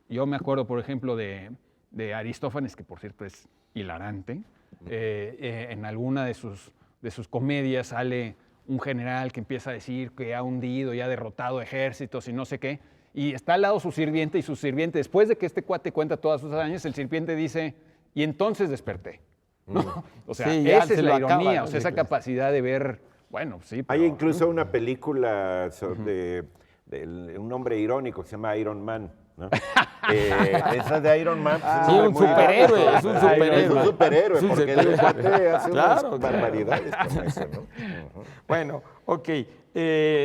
Yo me acuerdo, por ejemplo, de Aristófanes, que por cierto es hilarante. En alguna de sus comedias sale un general que empieza a decir que ha hundido y ha derrotado ejércitos y no sé qué, y está al lado su sirviente, y su sirviente, después de que este cuate cuenta todas sus hazañas, el sirviente dice, y entonces desperté. ¿No? O sea, Sí, ya esa se es lo la acaba, ironía, ¿no? o sea, esa capacidad de ver, bueno, sí, pero, Hay incluso una película de un hombre irónico que se llama Iron Man, ¿no? Esa de Iron Man. Pues, Sí, un muy superhéroe, grande. es un superhéroe. Es un superhéroe, Es un porque el superhéroe. cuate hace Claro, unas claro. barbaridades con eso, ¿no? Bueno, ok.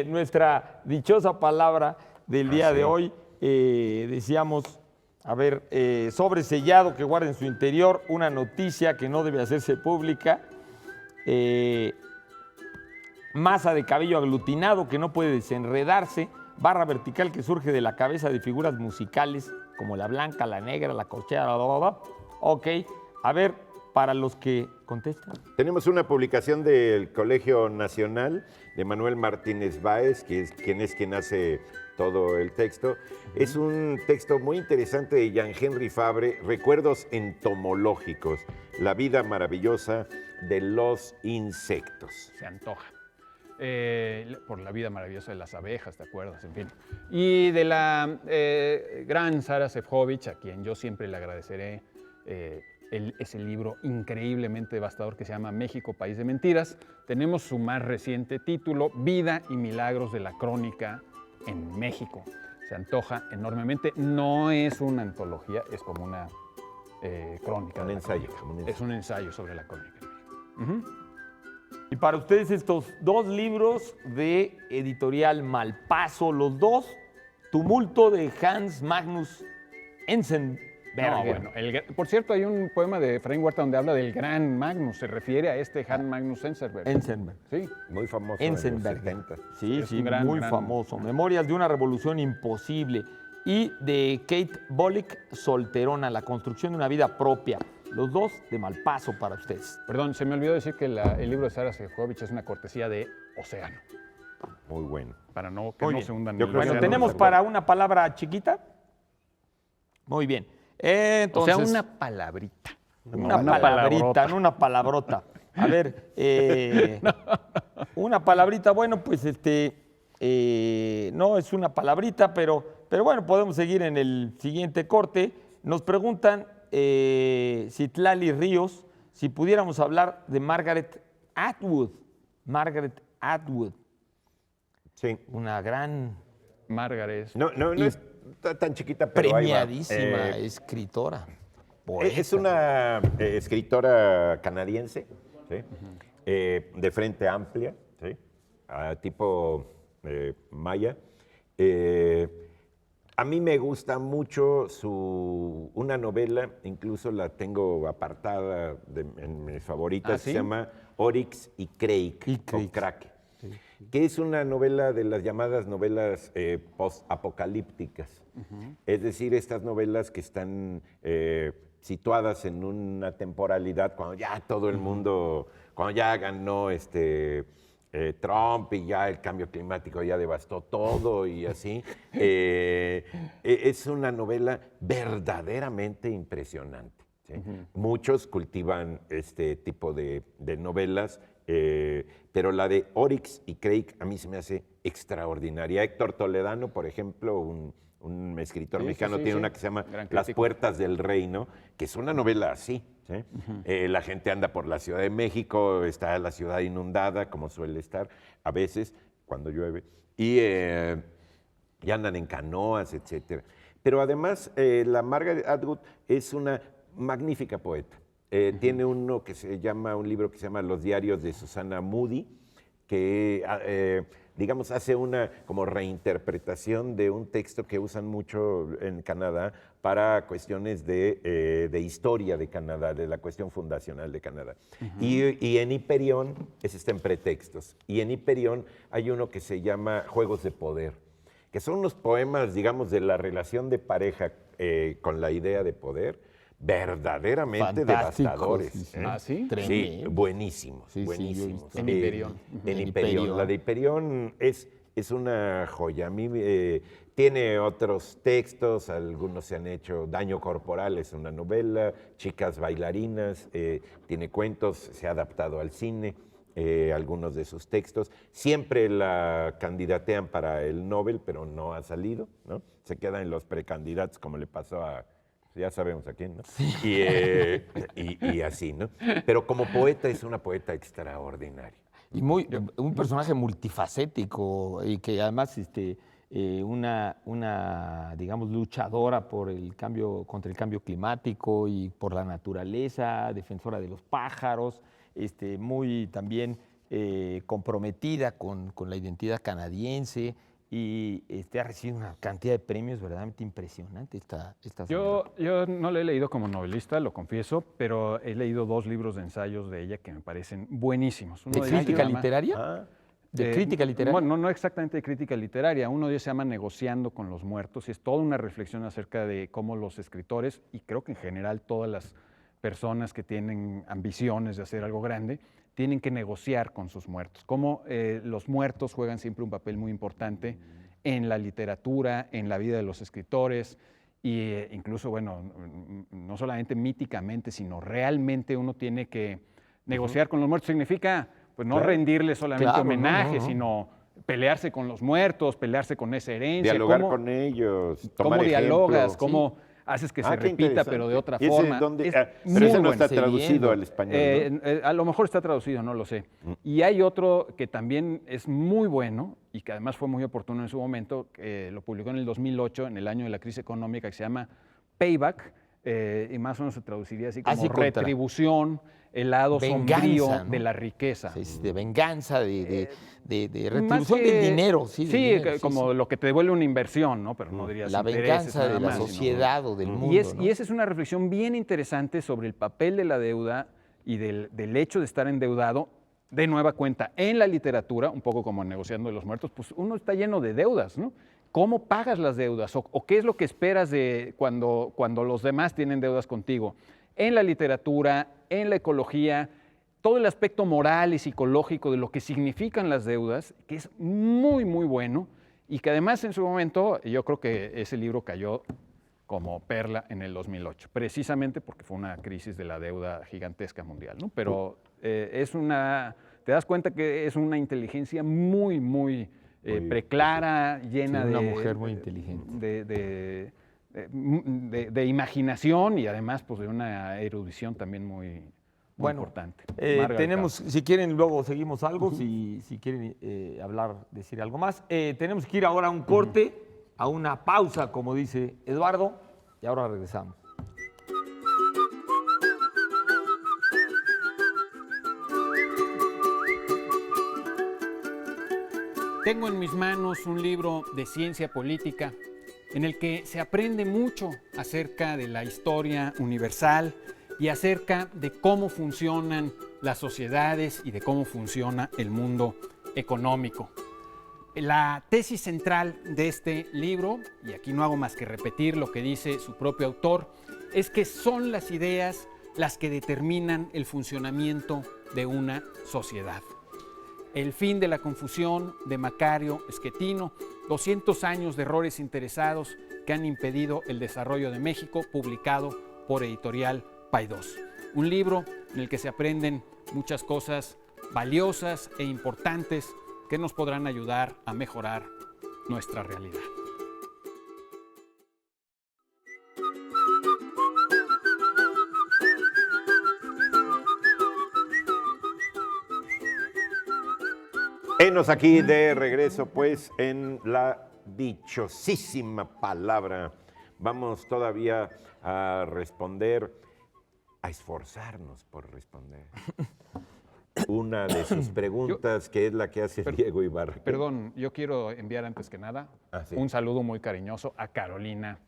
Nuestra dichosa palabra del día de hoy, decíamos, a ver, sobresellado que guarda en su interior una noticia que no debe hacerse pública, masa de cabello aglutinado que no puede desenredarse, barra vertical que surge de la cabeza de figuras musicales como la blanca, la negra, la corchea, bla, bla, bla. Ok, a ver, para los que contestan. Tenemos una publicación del Colegio Nacional de Manuel Martínez Báez, que es quien hace todo el texto. Es un texto muy interesante de Jean-Henri Fabre, Recuerdos entomológicos, la vida maravillosa de los insectos. se antoja. Por la vida maravillosa de las abejas, ¿te acuerdas? En fin. Y de la gran Sara Sefcovic, a quien yo siempre le agradeceré ese libro increíblemente devastador que se llama México, País de Mentiras. Tenemos su más reciente título, Vida y Milagros de la Crónica en México. Se antoja enormemente. No es una antología, es como una crónica. Un de la ensayo, crónica. como un ensayo. Es un ensayo sobre la crónica en México. Y para ustedes estos dos libros de editorial Malpaso, los dos, Tumulto de Hans Magnus Enzensberger. No, bueno, por cierto, hay un poema de Efraín Huerta donde habla del gran Magnus, se refiere a este Hans Magnus Enzensberger. Enzensberger. Sí, Muy famoso en los Enzensberger. 70. Sí, Es sí, un gran, muy gran- famoso. Memorias de una revolución imposible. Y de Kate Bollick, Solterona, la construcción de una vida propia. Los dos de Malpaso para ustedes. perdón, se me olvidó decir que el libro de Sara Sefcovic es una cortesía de Océano, Muy bueno. para que Muy no bien. se hundan Yo en el creo que Bueno, océano. ¿tenemos para una palabra chiquita? Muy bien. O sea, Entonces, una palabrita. una palabrita, no una palabrota. A ver, una palabrita, bueno, pues no es una palabrita, pero bueno, podemos seguir en el siguiente corte. Nos preguntan, Citlali Ríos, si pudiéramos hablar de Margaret Atwood. Margaret Atwood, Sí. una gran, Margaret. No está tan chiquita, pero ahí va. premiadísima escritora. Es una escritora canadiense, ¿sí? De frente amplia, ¿sí? Tipo maya. A mí me gusta mucho una novela, incluso la tengo apartada en mis favoritas, ¿sí? se llama Oryx y Crake, o Crack, que es una novela de las llamadas novelas post-apocalípticas. Es decir, estas novelas que están situadas en una temporalidad cuando ya todo el mundo, cuando ya ganó Trump y ya el cambio climático ya devastó todo y así. Es una novela verdaderamente impresionante, ¿sí? Muchos cultivan este tipo de novelas, pero la de Oryx y Crake a mí se me hace extraordinaria. Héctor Toledano, por ejemplo, un escritor mexicano, tiene una que se llama Las Puertas del Reino, que es una novela así, ¿sí? La gente anda por la Ciudad de México, está la ciudad inundada, como suele estar a veces cuando llueve, y andan en canoas, etc. Pero además, la Margaret Atwood es una magnífica poeta. Tiene un libro que se llama Los diarios de Susana Moody, que digamos, hace una como reinterpretación de un texto que usan mucho en Canadá para cuestiones de historia de Canadá, de la cuestión fundacional de Canadá. Y en Hiperión, ese está en pretextos, y en Hiperión hay uno que se llama Juegos de Poder, que son unos poemas, digamos, de la relación de pareja con la idea de poder, verdaderamente devastadores. Sí, sí. ¿Ah, sí? Sí, buenísimos, Sí, sí, buenísimos. yo he visto. En Hiperión. En Hiperión. La de Hiperión es una joya. A mí tiene otros textos, algunos se han hecho. Daño Corporal es una novela, Chicas Bailarinas, tiene cuentos, se ha adaptado al cine. Algunos de sus textos. Siempre la candidatean para el Nobel, pero no ha salido, ¿no? Se queda en los precandidatos, como le pasó a... Ya sabemos a quién, ¿no? Sí. Y así, ¿no? Pero como poeta es una poeta extraordinaria. Y un personaje multifacético y que además una digamos, luchadora por contra el cambio climático y por la naturaleza, defensora de los pájaros, muy también comprometida con la identidad canadiense. Y ha recibido una cantidad de premios verdaderamente impresionante esta Yo no la he leído como novelista, lo confieso, pero he leído 2 libros de ensayos de ella que me parecen buenísimos. ¿De crítica literaria? ¿De crítica literaria? Bueno, no exactamente de crítica literaria. Uno de ellos se llama Negociando con los Muertos y es toda una reflexión acerca de cómo los escritores, y creo que en general todas las personas que tienen ambiciones de hacer algo grande, tienen que negociar con sus muertos. Cómo los muertos juegan siempre un papel muy importante en la literatura, en la vida de los escritores, e incluso, bueno, no solamente míticamente, sino realmente uno tiene que negociar con los muertos. Significa, pues, no rendirles solamente homenaje, sino pelearse con los muertos, pelearse con esa herencia. Dialogar con ellos, tomar ¿Cómo dialogas? ejemplo. ¿Cómo haces que se qué repita, pero de otra ¿Y forma? pero ese no está traducido al español, ¿no? A lo mejor está traducido, no lo sé. Y hay otro que también es muy bueno y que además fue muy oportuno en su momento, que lo publicó en el 2008, en el año de la crisis económica, que se llama Payback, y más o menos se traduciría así como retribución, el lado sombrío, ¿no?, de la riqueza. Sí, de venganza, de retribución del dinero. Sí, como lo que te devuelve una inversión, ¿no? Pero no dirías la venganza de la sociedad o del mundo. Y esa es una reflexión bien interesante sobre el papel de la deuda y del hecho de estar endeudado. De nueva cuenta, en la literatura, un poco como en Negociando de los Muertos, pues uno está lleno de deudas, ¿no? ¿Cómo pagas las deudas? ¿O qué es lo que esperas de cuando los demás tienen deudas contigo? En la literatura, en la ecología, todo el aspecto moral y psicológico de lo que significan las deudas, que es muy, muy bueno, y que además en su momento, yo creo que ese libro cayó como perla en el 2008, precisamente porque fue una crisis de la deuda gigantesca mundial, ¿no? Pero te das cuenta que es una inteligencia muy preclara, llena una de... mujer muy inteligente. De imaginación y además pues de una erudición también muy importante. Tenemos, si quieren, luego seguimos algo, si quieren decir algo más. Tenemos que ir ahora a un corte, a una pausa, como dice Eduardo, y ahora regresamos. Tengo en mis manos un libro de ciencia política en el que se aprende mucho acerca de la historia universal y acerca de cómo funcionan las sociedades y de cómo funciona el mundo económico. La tesis central de este libro, y aquí no hago más que repetir lo que dice su propio autor, es que son las ideas las que determinan el funcionamiento de una sociedad. El fin de la confusión de Macario Schettino, 200 años de errores interesados que han impedido el desarrollo de México, publicado por Editorial Paidós. Un libro en el que se aprenden muchas cosas valiosas e importantes que nos podrán ayudar a mejorar nuestra realidad. Enos aquí de regreso, pues, en la dichosísima palabra. Vamos todavía a responder, a esforzarnos por responder una de sus preguntas, que es la que hace Diego Ibarra. Perdón, yo quiero enviar antes que nada un saludo muy cariñoso a Carolina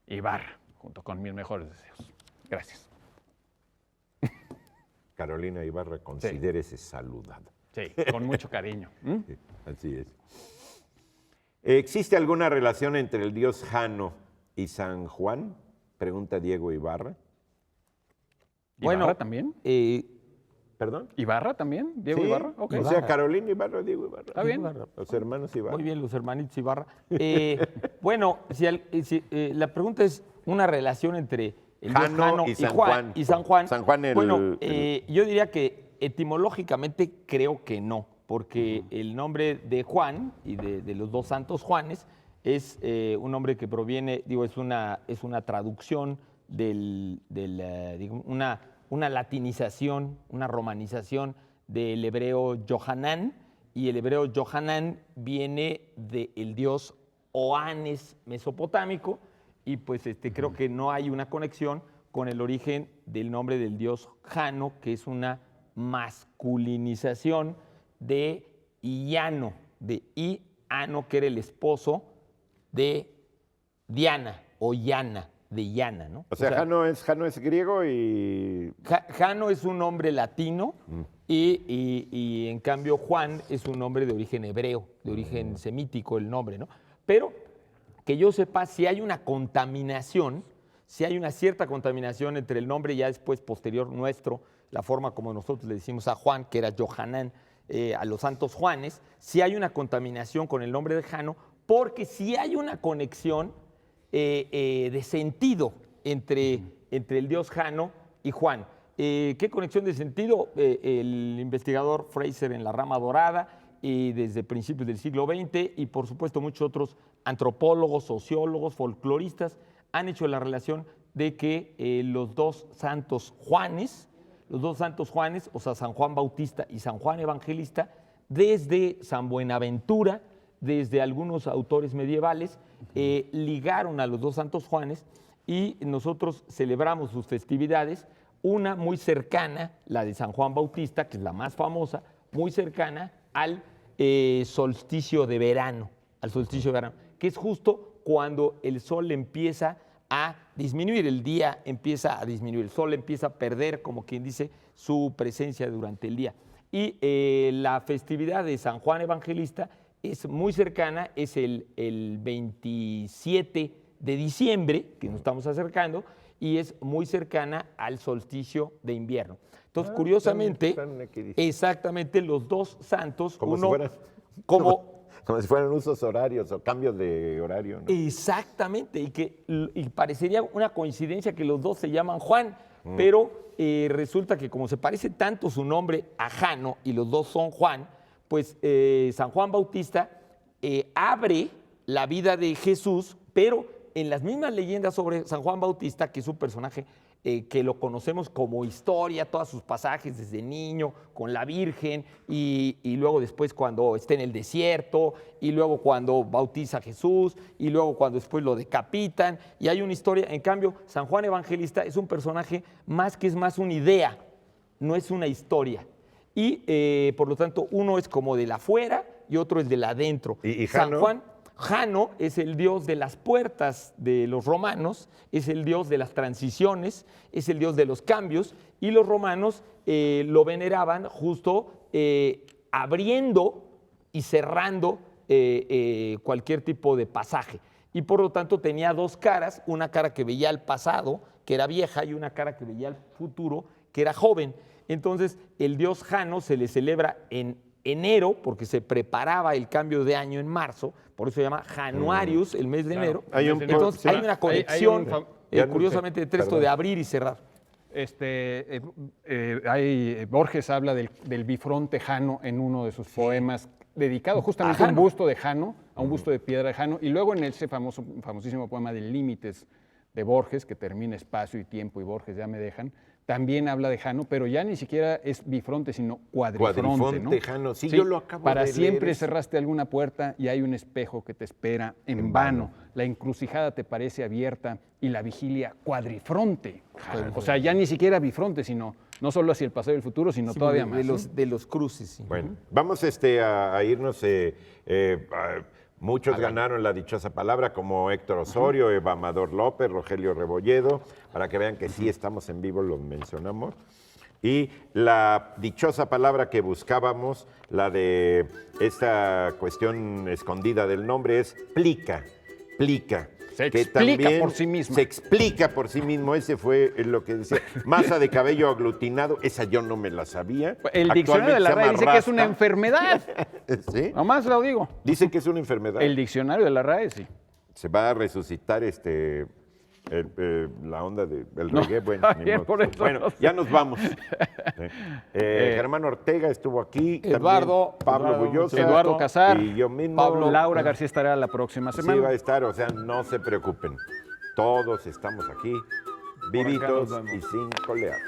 Ibarra, junto con mis mejores deseos. Gracias. Carolina Ibarra, considérese saludada. Sí, con mucho cariño. Sí, así es. ¿Existe alguna relación entre el dios Jano y San Juan? Pregunta Diego Ibarra. ¿Ibarra también? ¿Perdón? ¿Ibarra también? ¿Diego Sí, Ibarra? Okay. O sea, Carolina Ibarra, Diego Ibarra. Está bien. Ibarra. Los hermanos Ibarra. Muy bien, los hermanitos Ibarra. Bueno, la pregunta es una relación entre el dios Jano y San Juan. San Juan yo diría que etimológicamente creo que no, porque el nombre de Juan y de los dos santos Juanes es un nombre que proviene, es una traducción una latinización, una romanización del hebreo Johanán, y el hebreo Johanán viene del dios Oanes mesopotámico, y pues creo que no hay una conexión con el origen del nombre del dios Jano, que es una masculinización de Iano, que era el esposo de Diana o Yana, de Yana, ¿no? O sea, Jano es griego y... Jano es un nombre latino y en cambio Juan es un nombre de origen hebreo, de origen semítico el nombre, ¿no? Pero que yo sepa, si hay una contaminación, si hay una cierta contaminación entre el nombre ya después posterior nuestro, la forma como nosotros le decimos a Juan, que era Johanán, a los santos Juanes, si hay una contaminación con el nombre de Jano, porque si hay una conexión de sentido entre el dios Jano y Juan. ¿Qué conexión de sentido? El investigador Fraser en La Rama Dorada, y desde principios del siglo XX, y por supuesto muchos otros antropólogos, sociólogos, folcloristas, han hecho la relación de que los dos santos Juanes, o sea, San Juan Bautista y San Juan Evangelista, desde San Buenaventura, desde algunos autores medievales, ligaron a los dos santos Juanes, y nosotros celebramos sus festividades, una muy cercana, la de San Juan Bautista, que es la más famosa, muy cercana al solsticio de verano, que es justo cuando el sol empieza a disminuir, el día empieza a disminuir, el sol empieza a perder, como quien dice, su presencia durante el día. Y la festividad de San Juan Evangelista es muy cercana, es el 27 de diciembre, que nos estamos acercando, y es muy cercana al solsticio de invierno. Entonces, curiosamente, exactamente los dos santos, como uno si fueras, como como si fueran usos horarios o cambios de horario, ¿no? Exactamente, y parecería una coincidencia que los dos se llaman Juan, pero resulta que como se parece tanto su nombre a Jano y los dos son Juan, pues San Juan Bautista abre la vida de Jesús, pero en las mismas leyendas sobre San Juan Bautista, que es un personaje que lo conocemos como historia, todos sus pasajes desde niño, con la Virgen, y luego después cuando está en el desierto, y luego cuando bautiza a Jesús, y luego cuando después lo decapitan, y hay una historia. En cambio, San Juan Evangelista es un personaje que es más una idea, no es una historia. Y por lo tanto, uno es como de la afuera y otro es de la adentro. ¿Y San Jano? Juan Jano es el dios de las puertas de los romanos, es el dios de las transiciones, es el dios de los cambios, y los romanos lo veneraban justo abriendo y cerrando cualquier tipo de pasaje. Y por lo tanto tenía dos caras, una cara que veía al pasado, que era vieja, y una cara que veía al futuro, que era joven. Entonces el dios Jano se le celebra en enero, porque se preparaba el cambio de año en marzo, por eso se llama Januarius, el mes de enero. Entonces hay una conexión, curiosamente, entre esto de abrir y cerrar. Borges habla del bifronte Jano en uno de sus poemas, dedicado justamente a un busto de Jano, a un busto de piedra de Jano, y luego en ese famosísimo poema de Límites de Borges, que termina espacio y tiempo y Borges ya me dejan, también habla de Jano, pero ya ni siquiera es bifronte, sino cuadrifronte, ¿no? Jano, sí, yo lo acabo para de siempre leer. cerraste alguna puerta y hay un espejo que te espera en vano. La encrucijada te parece abierta y la vigilia cuadrifronte. O sea, ya ni siquiera bifronte, sino no solo hacia el pasado y el futuro, sino todavía más. De los cruces. Sí. Bueno, vamos a irnos. Muchos ganaron la dichosa palabra, como Héctor Osorio, Eva Amador López, Rogelio Rebolledo, para que vean que sí estamos en vivo, lo mencionamos. Y la dichosa palabra que buscábamos, la de esta cuestión escondida del nombre, es plica. Se explica por sí mismo. Se explica por sí mismo, ese fue lo que decía. Masa de cabello aglutinado, esa yo no me la sabía. El diccionario de la RAE dice que es una enfermedad. ¿Sí? Nomás lo digo. Dice que es una enfermedad. El diccionario de la RAE, sí. Se va a resucitar la onda del reggae. Bueno, bien, por eso bueno, ya nos vamos. Germán Ortega estuvo aquí. Eduardo, también Pablo Bullosa. Eduardo Casar. Y yo mismo. Laura García estará la próxima semana. Sí va a estar, o sea, no se preocupen. Todos estamos aquí, vivitos y sin colear.